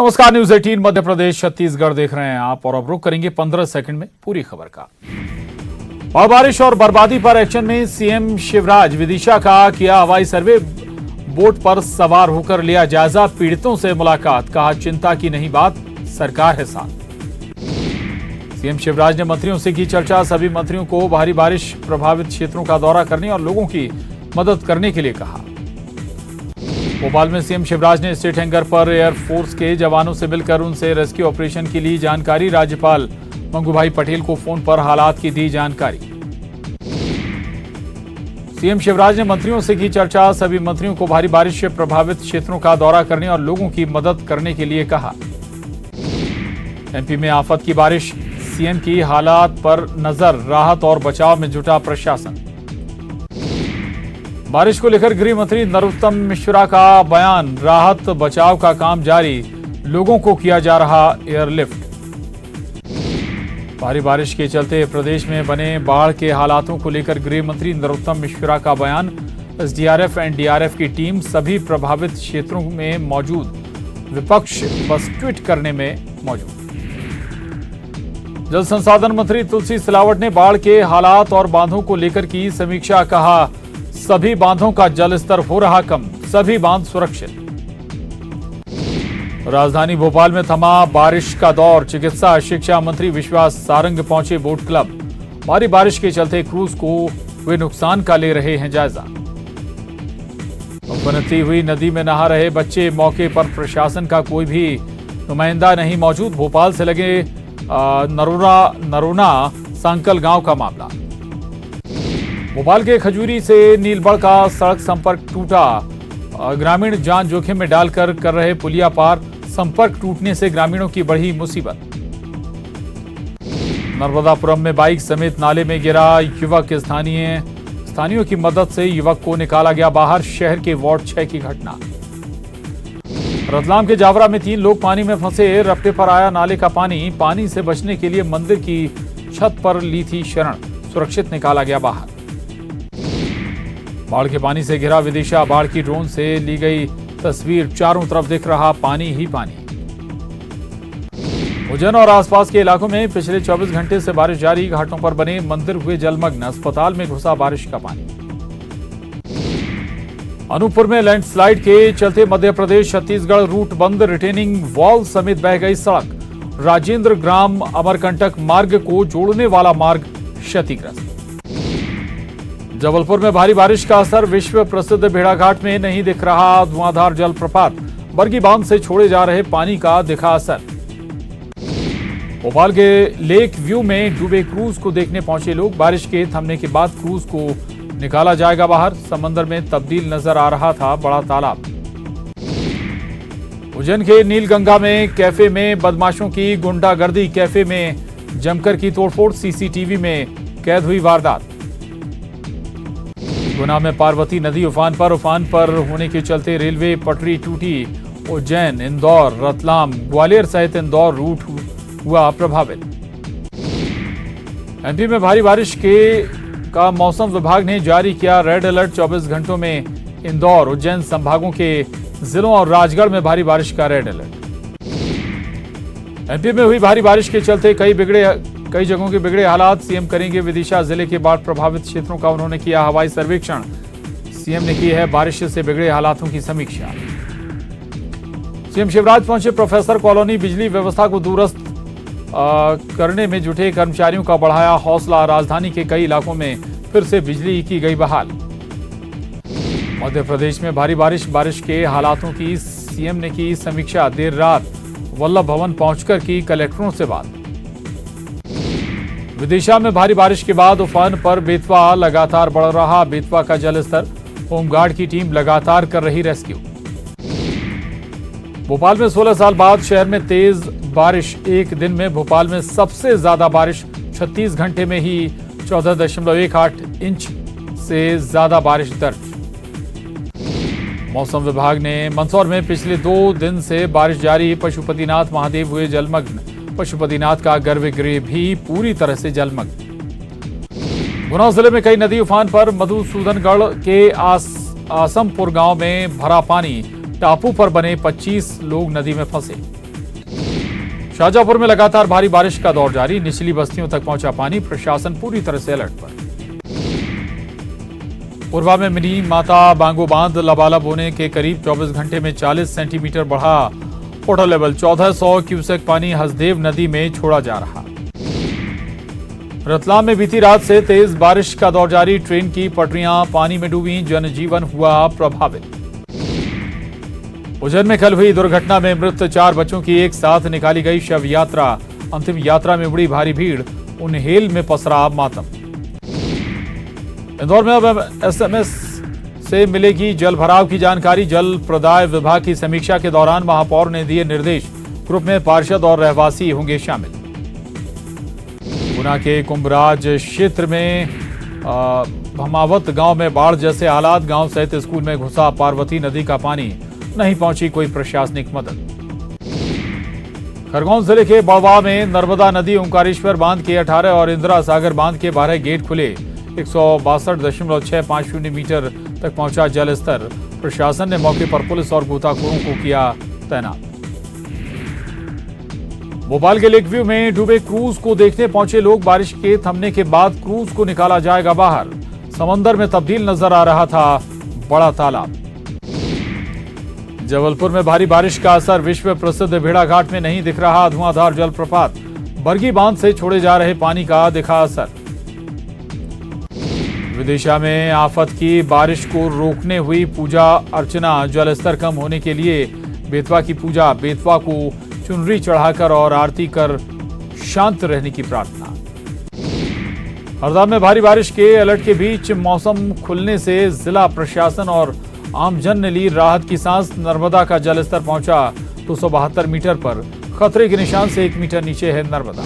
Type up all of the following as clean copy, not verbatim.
नमस्कार, न्यूज 18 मध्य प्रदेश छत्तीसगढ़ देख रहे हैं आप और अब रुक करेंगे 15 सेकंड में पूरी खबर का। और बारिश और बर्बादी पर एक्शन में सीएम शिवराज विदिशा का किया हवाई सर्वे, बोट पर सवार होकर लिया जायजा, पीड़ितों से मुलाकात, कहा चिंता की नहीं बात, सरकार है साथ। सीएम शिवराज ने मंत्रियों से की चर्चा, सभी मंत्रियों को भारी बारिश प्रभावित क्षेत्रों का दौरा करने और लोगों की मदद करने के लिए कहा। भोपाल में सीएम शिवराज ने स्टेट हैंगर पर एयरफोर्स के जवानों से मिलकर उनसे रेस्क्यू ऑपरेशन की ली जानकारी, राज्यपाल मंगूभाई पटेल को फोन पर हालात की दी जानकारी। सीएम शिवराज ने मंत्रियों से की चर्चा, सभी मंत्रियों को भारी बारिश से प्रभावित क्षेत्रों का दौरा करने और लोगों की मदद करने के लिए कहा। एमपी में आफत की बारिश, सीएम की हालात पर नजर, राहत और बचाव में जुटा प्रशासन। बारिश को लेकर गृह मंत्री नरोत्तम मिश्रा का बयान, राहत बचाव का काम जारी, लोगों को किया जा रहा एयरलिफ्ट। भारी बारिश के चलते प्रदेश में बने बाढ़ के हालातों को लेकर गृह मंत्री नरोत्तम मिश्रा का बयान, एसडीआरएफ एनडीआरएफ की टीम सभी प्रभावित क्षेत्रों में मौजूद, विपक्ष बस ट्वीट करने में मौजूद। जल संसाधन मंत्री तुलसी सिलावट ने बाढ़ के हालात और बांधों को लेकर की समीक्षा, कहा सभी बांधों का जलस्तर हो रहा कम, सभी बांध सुरक्षित। राजधानी भोपाल में थमा बारिश का दौर, चिकित्सा शिक्षा मंत्री विश्वास सारंग पहुंचे बोट क्लब, भारी बारिश के चलते क्रूज को हुए नुकसान का ले रहे हैं जायजा। बनती हुई नदी में नहा रहे बच्चे, मौके पर प्रशासन का कोई भी नुमाइंदा नहीं मौजूद। भोपाल से लगे नरोना सांकल गांव का मामला। भोपाल के खजूरी से नीलबढ़ का सड़क संपर्क टूटा, ग्रामीण जान जोखिम में डालकर कर रहे पुलिया पार, संपर्क टूटने से ग्रामीणों की बढ़ी मुसीबत। नर्मदापुरम में बाइक समेत नाले में गिरा युवक, स्थानीयों की मदद से युवक को निकाला गया बाहर, शहर के वार्ड 6 की घटना। रतलाम के जावरा में 3 लोग पानी में फंसे, रपटे पर आया नाले का पानी से बचने के लिए मंदिर की छत पर ली थी शरण, सुरक्षित निकाला गया बाहर। बाढ़ के पानी से घिरा विदिशा, बाढ़ की ड्रोन से ली गई तस्वीर, चारों तरफ दिख रहा पानी ही पानी। उज्जैन और आसपास के इलाकों में पिछले 24 घंटे से बारिश जारी, घाटों पर बने मंदिर हुए जलमग्न, अस्पताल में घुसा बारिश का पानी। अनूपपुर में लैंडस्लाइड के चलते मध्य प्रदेश छत्तीसगढ़ रूट बंद, रिटेनिंग वॉल समेत बह गई सड़क, राजेंद्र ग्राम अमरकंटक मार्ग को जोड़ने वाला मार्ग क्षतिग्रस्त। जबलपुर में भारी बारिश का असर, विश्व प्रसिद्ध भेड़ाघाट में नहीं दिख रहा धुआंधार जलप्रपात, बरगी बांध से छोड़े जा रहे पानी का दिखा असर। भोपाल के लेक व्यू में डूबे क्रूज को देखने पहुंचे लोग, बारिश के थमने के बाद क्रूज को निकाला जाएगा बाहर, समंदर में तब्दील नजर आ रहा था बड़ा तालाब। उज्जैन के नीलगंगा में कैफे में बदमाशों की गुंडागर्दी, कैफे में जमकर की तोड़फोड़, सीसीटीवी में कैद हुई वारदात। गुना में पार्वती नदी उफान पर होने के चलते रेलवे पटरी टूटी, उज्जैन, इंदौर, रतलाम, ग्वालियर सहित इंदौर रूट हुआ प्रभावित। एमपी में भारी बारिश का मौसम विभाग ने जारी किया रेड अलर्ट, 24 घंटों में इंदौर, उज्जैन संभागों के जिलों और राजगढ़ में भारी बारिश का रेड अलर्ट। एमपी में हुई भारी बारिश के चलते कई जगहों के बिगड़े हालात, सीएम करेंगे विदिशा जिले के बाढ़ प्रभावित क्षेत्रों का उन्होंने किया हवाई सर्वेक्षण, सीएम ने की है बारिश से बिगड़े हालातों की समीक्षा। सीएम शिवराज पहुंचे प्रोफेसर कॉलोनी, बिजली व्यवस्था को दुरुस्त करने में जुटे कर्मचारियों का बढ़ाया हौसला, राजधानी के कई इलाकों में फिर से बिजली की गई बहाल। मध्य प्रदेश में भारी बारिश के हालातों की सीएम ने की समीक्षा, देर रात वल्लभ भवन पहुंचकर की कलेक्टरों से बात। विदिशा में भारी बारिश के बाद उफान पर बेतवा लगातार बढ़ रहा, बेतवा का जलस्तर, होमगार्ड की टीम लगातार कर रही रेस्क्यू। भोपाल में 16 साल बाद शहर में तेज बारिश, एक दिन में भोपाल में सबसे ज्यादा बारिश, 36 घंटे में ही 14.18 इंच से ज्यादा बारिश दर्ज। मौसम विभाग ने मंदसौर में पिछले 2 दिन से बारिश जारी, पशुपतिनाथ महादेव हुए जलमग्न, पशुपतिनाथ का गर्भगृह भी पूरी तरह से जलमग्न। गुना जिले में कई नदी उफान पर, मधुसूदनगढ़ के आसमपुर गांव में भरा पानी, टापू पर बने 25 लोग नदी में फंसे। शाहजहांपुर में लगातार भारी बारिश का दौर जारी, निचली बस्तियों तक पहुंचा पानी, प्रशासन पूरी तरह से अलर्ट पर। पूर्वा में मिनी माता बांगो बांध लबालब होने के करीब 24 घंटे में 40 सेंटीमीटर बढ़ा वाटर लेवल, 1400 क्यूसेक पानी हसदेव नदी में छोड़ा जा रहा। रतलाम में बीती रात से तेज बारिश का दौर जारी, ट्रेन की पटरियां पानी में डूबी, जनजीवन हुआ प्रभावित। उज्जैन में कल हुई दुर्घटना में मृत 4 बच्चों की एक साथ निकाली गई शव यात्रा, अंतिम यात्रा में उमड़ी भारी भीड़, उन्हेल में पसरा मातम। इंदौर में अब एसएमएस से मिलेगी जल भराव की जानकारी, जल प्रदाय विभाग की समीक्षा के दौरान महापौर ने दिए निर्देश, ग्रुप में पार्षद और रहवासी होंगे शामिल। गुना के कुंभराज क्षेत्र में भमावत गांव में बाढ़ जैसे हालात, गांव सहित स्कूल में घुसा पार्वती नदी का पानी, नहीं पहुंची कोई प्रशासनिक मदद। खरगोन जिले के बड़वा में नर्मदा नदी ओंकारेश्वर बांध के 18 और इंदिरा सागर बांध के 12 गेट खुले, 162.650 मीटर तक पहुंचा जल स्तर, प्रशासन ने मौके पर पुलिस और गोताखोरों को किया तैनात। भोपाल के लेक व्यू में डूबे क्रूज को देखने पहुंचे लोग, बारिश के थमने के बाद क्रूज को निकाला जाएगा बाहर, समंदर में तब्दील नजर आ रहा था बड़ा तालाब। जबलपुर में भारी बारिश का असर, विश्व प्रसिद्ध भेड़ाघाट में नहीं दिख रहा धुआंधार जलप्रपात, बरगी बांध से छोड़े जा रहे पानी का दिखा असर। विदिशा में आफत की बारिश को रोकने हुई पूजा अर्चना, जलस्तर कम होने के लिए बेतवा की पूजा, बेतवा को चुनरी चढ़ाकर और आरती कर शांत रहने की प्रार्थना। हरदा में भारी बारिश के अलर्ट के बीच मौसम खुलने से जिला प्रशासन और आमजन ने ली राहत की सांस, नर्मदा का जलस्तर पहुंचा 272 मीटर पर, खतरे के निशान से 1 मीटर नीचे है नर्मदा।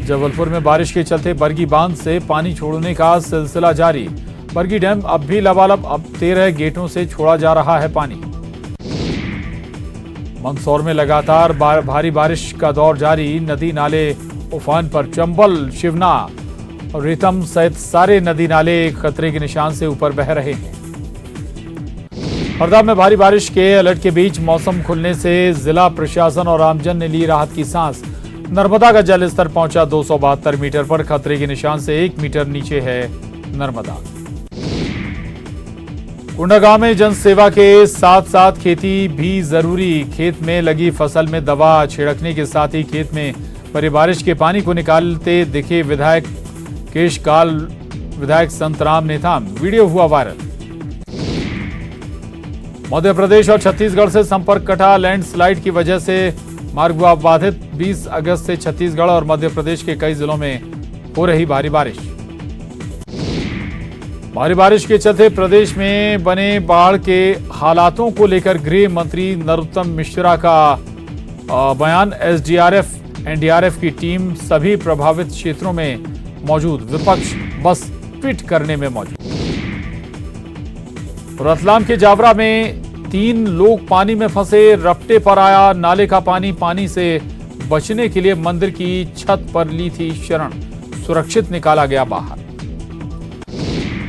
जबलपुर में बारिश के चलते बरगी बांध से पानी छोड़ने का सिलसिला जारी, बरगी डैम अब भी लबालब, अब 13 गेटों से छोड़ा जा रहा है पानी। मंदसौर में लगातार भारी बारिश का दौर जारी, नदी नाले उफान पर, चंबल, शिवना और रेतम सहित सारे नदी नाले खतरे के निशान से ऊपर बह रहे हैं। हरदा में भारी बारिश के अलर्ट के बीच मौसम खुलने से जिला प्रशासन और आमजन ने ली राहत की सांस, नर्मदा का जलस्तर पहुंचा 272 मीटर पर, खतरे के निशान से 1 मीटर नीचे है नर्मदा। कुंडागांव में जनसेवा के साथ साथ खेती भी जरूरी, खेत में लगी फसल में दवा छिड़कने के साथ ही खेत में भारी बारिश के पानी को निकालते दिखे विधायक केशकाल, विधायक संतराम नेताम, वीडियो हुआ वायरल। मध्य प्रदेश और छत्तीसगढ़ से संपर्क कटा, लैंडस्लाइड की वजह से मार्ग हुआ बाधित, 20 अगस्त से छत्तीसगढ़ और मध्य प्रदेश के कई जिलों में हो रही भारी बारिश। भारी बारिश के चलते प्रदेश में बने बाढ़ के हालातों को लेकर गृह मंत्री नरोत्तम मिश्रा का बयान, एसडीआरएफ, एनडीआरएफ की टीम सभी प्रभावित क्षेत्रों में मौजूद, विपक्ष बस ट्वीट करने में मौजूद। रतलाम के जावरा में 3 लोग पानी में फंसे, रपटे पर आया नाले का पानी, पानी से बचने के लिए मंदिर की छत पर ली थी शरण, सुरक्षित निकाला गया बाहर।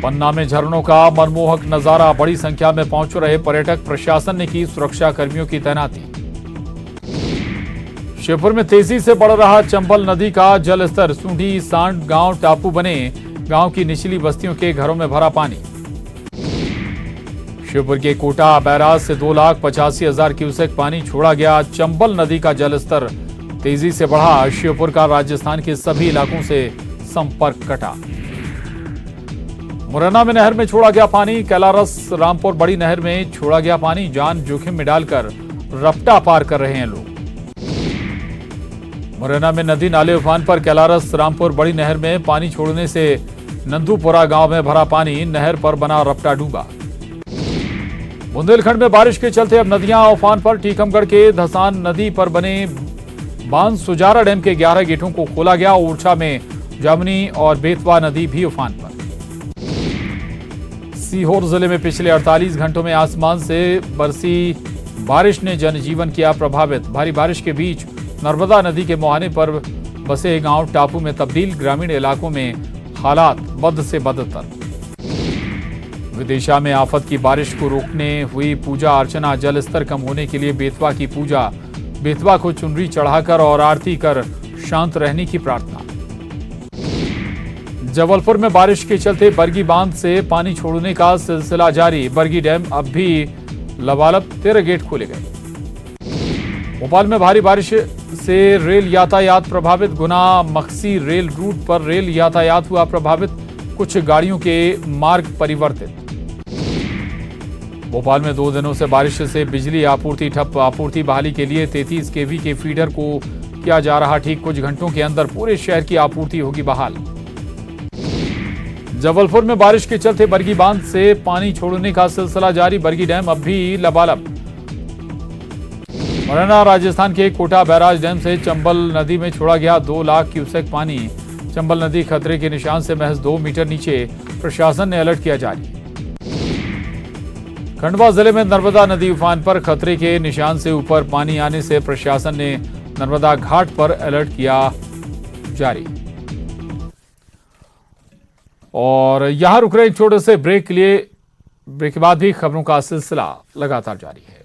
पन्ना में झरनों का मनमोहक नजारा, बड़ी संख्या में पहुंच रहे पर्यटक, प्रशासन ने की सुरक्षा कर्मियों की तैनाती। श्योपुर में तेजी से बढ़ रहा चंबल नदी का जलस्तर, सूंढी सांड गांव टापू बने, गांव की निचली बस्तियों के घरों में भरा पानी। श्योपुर के कोटा बैराज से 2,85,000 क्यूसेक पानी छोड़ा गया, चंबल नदी का जलस्तर तेजी से बढ़ा, श्योपुर का राजस्थान के सभी इलाकों से संपर्क कटा। मुरैना में नहर में छोड़ा गया पानी, कैलारस रामपुर बड़ी नहर में छोड़ा गया पानी, जान जोखिम में डालकर रपटा पार कर रहे हैं लोग। मुरैना में नदी नाले उफान पर, कैलारस रामपुर बड़ी नहर में पानी छोड़ने से नंदूपुरा गांव में भरा पानी, नहर पर बना रपटा डूबा। बुंदेलखंड में बारिश के चलते अब नदियां उफान पर, टीकमगढ़ के धसान नदी पर बने बांध सुजारा डैम के 11 गेटों को खोला गया, ओरछा में जामुनी और बेतवा नदी भी उफान पर। सीहोर जिले में पिछले 48 घंटों में आसमान से बरसी बारिश ने जनजीवन किया प्रभावित, भारी बारिश के बीच नर्मदा नदी के मुहाने पर बसे गांव टापू में तब्दील, ग्रामीण इलाकों में हालात बद से बदतर। विदिशा में आफत की बारिश को रोकने हुई पूजा अर्चना, जल स्तर कम होने के लिए बेतवा की पूजा, बेतवा को चुनरी चढ़ाकर और आरती कर शांत रहने की प्रार्थना। जबलपुर में बारिश के चलते बरगी बांध से पानी छोड़ने का सिलसिला जारी। बरगी डैम अब भी लबालब, 13 गेट खोले गए। भोपाल में भारी बारिश से रेल यातायात प्रभावित। गुना मक्सी रेल रूट पर रेल यातायात हुआ प्रभावित, कुछ गाड़ियों के मार्ग परिवर्तित। भोपाल में 2 दिनों से बारिश से बिजली आपूर्ति ठप। आपूर्ति बहाली के लिए 33 केवी के फीडर को किया जा रहा ठीक। कुछ घंटों के अंदर पूरे शहर की आपूर्ति होगी बहाल। जबलपुर में बारिश के चलते बरगी बांध से पानी छोड़ने का सिलसिला जारी। बरगी डैम अब भी लबालब। मुरैना राजस्थान के कोटा बैराज डैम से चंबल नदी में छोड़ा गया 2 लाख क्यूसेक पानी। चंबल नदी खतरे के निशान से महज 2 मीटर नीचे। प्रशासन ने अलर्ट किया जारी। खंडवा जिले में नर्मदा नदी उफान पर। खतरे के निशान से ऊपर पानी आने से प्रशासन ने नर्मदा घाट पर अलर्ट किया जारी। और यहां रुक रहे एक छोटे से ब्रेक के लिए। ब्रेक के बाद भी खबरों का सिलसिला लगातार जारी है।